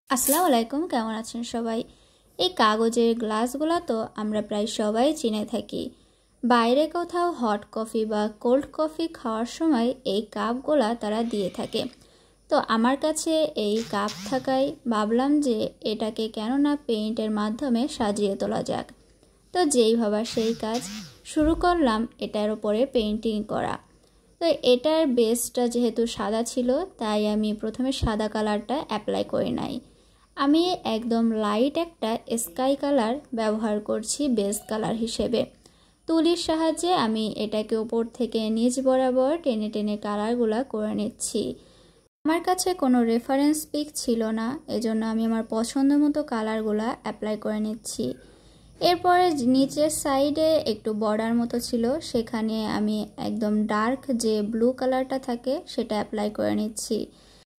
আসসালামু আলাইকুম, কেমন আছেন সবাই? এই কাগজের গ্লাসগুলো তো আমরা প্রায় সবাই চিনে থাকি। বাইরে কোথাও হট কফি বা কোল্ড কফি খাওয়ার সময় এই কাপগুলা তারা দিয়ে থাকে। তো আমার কাছে এই কাপ থাকায় ভাবলাম যে এটাকে কেন না পেইন্টের মাধ্যমে সাজিয়ে তোলা যাক। তো যেই ভাবা সেই কাজ, শুরু করলাম এটার উপরে পেইন্টিং করা। তো এটার বেসটা যেহেতু সাদা ছিল তাই আমি প্রথমে সাদা কালারটা অ্যাপ্লাই করে নাই। আমি একদম লাইট একটা স্কাই কালার ব্যবহার করছি বেস কালার হিসেবে। তুলির সাহায্যে আমি এটাকে উপর থেকে নিচ বরাবর টেনে টেনে কালারগুলো করে নিচ্ছি। আমার কাছে কোনো রেফারেন্স পিক ছিল না, এজন্য আমি আমার পছন্দ মতো কালারগুলো অ্যাপ্লাই করে নিচ্ছি। এরপরে নিচের সাইডে একটু বর্ডার মতো ছিল, সেখানে আমি একদম ডার্ক যে ব্লু কালারটা থাকে সেটা অ্যাপ্লাই করে নিচ্ছি।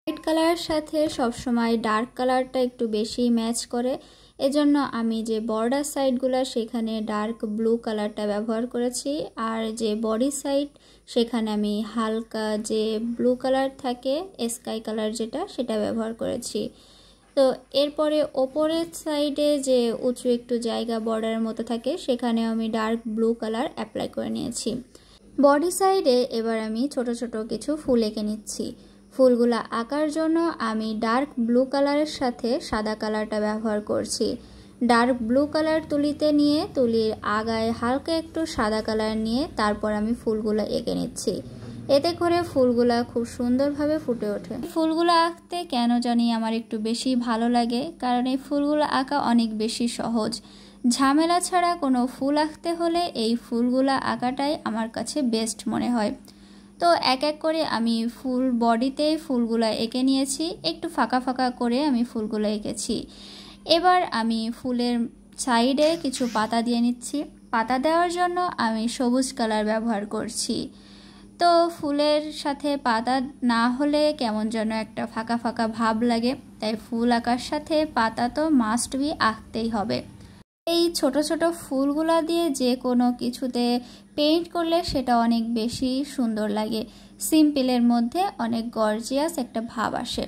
হোয়াইট কালারের সাথে সবসময় ডার্ক কালারটা একটু বেশি ম্যাচ করে, এজন্য আমি যে বর্ডার সাইডগুলো সেখানে ডার্ক ব্লু কালারটা ব্যবহার করেছি, আর যে বডি সাইড সেখানে আমি হালকা যে ব্লু কালার থাকে স্কাই কালার যেটা সেটা ব্যবহার করেছি। তো এরপরে ওপরের সাইডে যে উঁচু একটু জায়গা বর্ডারের মতো থাকে সেখানে আমি ডার্ক ব্লু কালার অ্যাপ্লাই করে নিয়েছি। বডি সাইডে এবার আমি ছোট ছোট কিছু ফুল এঁকে নিচ্ছি। ফুলগুলা আঁকার জন্য আমি ডার্ক ব্লু কালারের সাথে সাদা কালারটা ব্যবহার করছি। ডার্ক ব্লু কালার তুলিতে নিয়ে তুলির আগায় হালকা একটু সাদা কালার নিয়ে তারপর আমি ফুলগুলো এঁকে নিচ্ছি। এতে করে ফুলগুলা খুব সুন্দরভাবে ফুটে ওঠে। ফুলগুলো আঁকতে কেন জানি আমার একটু বেশি ভালো লাগে, কারণ এই ফুলগুলো আঁকা অনেক বেশি সহজ। ঝামেলা ছাড়া কোনো ফুল আঁকতে হলে এই ফুলগুলো আঁকাটাই আমার কাছে বেস্ট মনে হয়। তো এক এক করে আমি ফুল বডিতে ফুলগুলো এঁকে নিয়েছি, একটু ফাঁকা ফাঁকা করে আমি ফুলগুলো এঁকেছি। এবার আমি ফুলের সাইডে কিছু পাতা দিয়ে নিচ্ছি। পাতা দেওয়ার জন্য আমি সবুজ কালার ব্যবহার করছি। তো ফুলের সাথে পাতা না হলে কেমন যেন একটা ফাঁকা ফাঁকা ভাব লাগে, তাই ফুল আঁকার সাথে পাতা তো মাস্ট বি আঁকতেই হবে। এই ছোট ছোট ফুলগুলা দিয়ে যে কোনো কিছুতে পেইন্ট করলে সেটা অনেক বেশি সুন্দর লাগে। সিম্পলের মধ্যে অনেক গর্জিয়াস একটা ভাব আসে।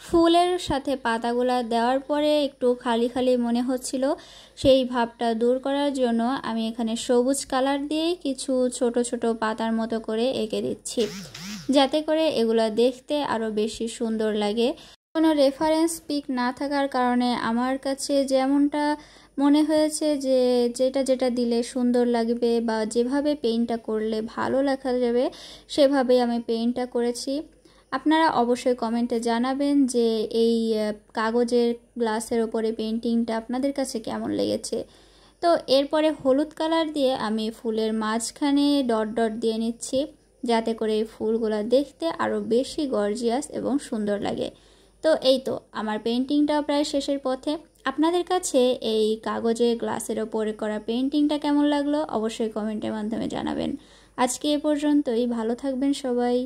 ফুলের সাথে পাতাগুলা দেওয়ার পরে একটু খালি খালি মনে হচ্ছিল, সেই ভাবটা দূর করার জন্য আমি এখানে সবুজ কালার দিয়ে কিছু ছোট ছোট পাতার মতো করে এঁকে দিচ্ছি, যাতে করে এগুলা দেখতে আরও বেশি সুন্দর লাগে। কোনো রেফারেন্স পিক না থাকার কারণে আমার কাছে যেমনটা মনে হয়েছে যে যেটা যেটা দিলে সুন্দর লাগবে বা যেভাবে পেইন্টটা করলে ভালো লেখা যাবে সেভাবেই আমি পেইন্টটা করেছি। আপনারা অবশ্যই কমেন্টে জানাবেন যে এই কাগজের গ্লাসের ওপরে পেইন্টিংটা আপনাদের কাছে কেমন লেগেছে। তো এরপরে হলুদ কালার দিয়ে আমি ফুলের মাঝখানে ডট ডট দিয়ে নিচ্ছি, যাতে করে এই ফুলগুলো দেখতে আরও বেশি গর্জিয়াস এবং সুন্দর লাগে। তো এই তো আমার পেইন্টিংটা প্রায় শেষের পথে। আপনাদের কাছে এই কাগজের গ্লাসের ওপরে করা পেইন্টিংটা কেমন লাগলো অবশ্যই কমেন্টের মাধ্যমে জানাবেন। আজকে এ পর্যন্তই, ভালো থাকবেন সবাই।